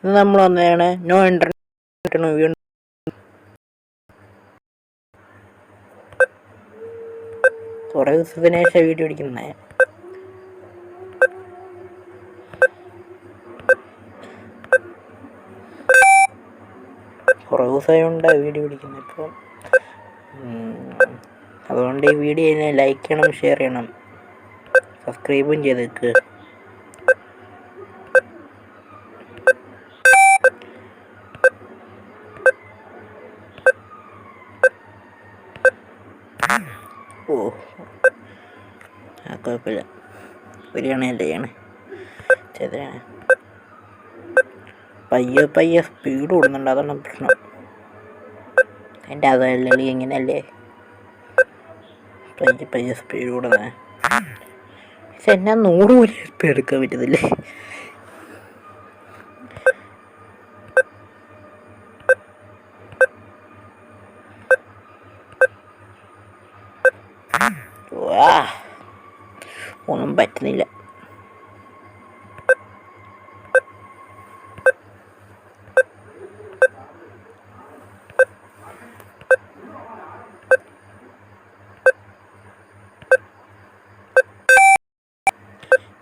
ഇത് നമ്മൾ വന്നതാണ് നോ ഇന്റർനെറ്റ് കുറേ ദിവസത്തിന് ശേഷം വീഡിയോ അടിക്കുന്നേ. കുറേ ദിവസമായുണ്ട് വീഡിയോ പിടിക്കുന്നത്. ഇപ്പം അതുകൊണ്ട് ഈ വീഡിയോ ലൈക്ക് ചെയ്യണം, ഷെയർ ചെയ്യണം, സബ്സ്ക്രൈബും ചെയ്തേക്ക്. ഓ കുഴപ്പമില്ല, ബിരിയാണിയല്ലേ ചെയ്യണേ, ചെയ്തതാണ്. പയ്യെ സ്പീഡ് കൂടുന്നുണ്ട്, അതാണ് പ്രശ്നം. എൻ്റെ അതല്ലേ ഇങ്ങനെയല്ലേ പയ്യെ സ്പീഡ് കൂടുന്നത്. പക്ഷെ എന്നാ 100 പോലും സ്പീഡ് എടുക്കാൻ പറ്റുന്നില്ലേ. ഒന്നും പറ്റുന്നില്ല.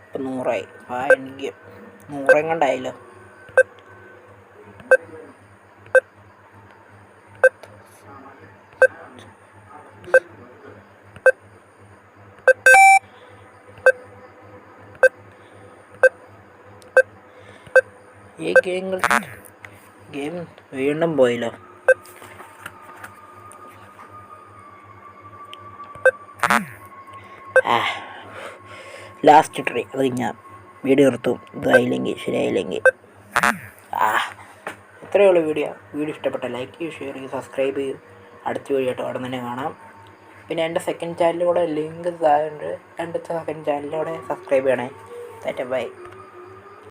ഇപ്പം 100ആയി. എനിക്ക് 100 എങ്ങാണ്ടായല്ലോ. ഈ ഗെയിം വീണ്ടും പോയല്ലോ. ലാസ്റ്റ് ട്രൈ, അത് ഞാൻ വീഡിയോ നിർത്തും. ഇതായില്ലെങ്കിൽ, ശരിയായില്ലെങ്കിൽ. ഇത്രയേ ഉള്ളൂ വീഡിയോ ഇഷ്ടപ്പെട്ട ലൈക്ക് ചെയ്യൂ, ഷെയർ ചെയ്യൂ, സബ്സ്ക്രൈബ് ചെയ്യൂ. അടുത്ത വീഡിയോ ആയിട്ട് അവിടെ തന്നെ കാണാം. പിന്നെ എൻ്റെ സെക്കൻഡ് ചാനലിലൂടെ ലിങ്ക് താഴെ ഉണ്ട്. 2 സെക്കൻഡ് ചാനലിലൂടെ സബ്സ്ക്രൈബ് ചെയ്യണേ. ബൈ.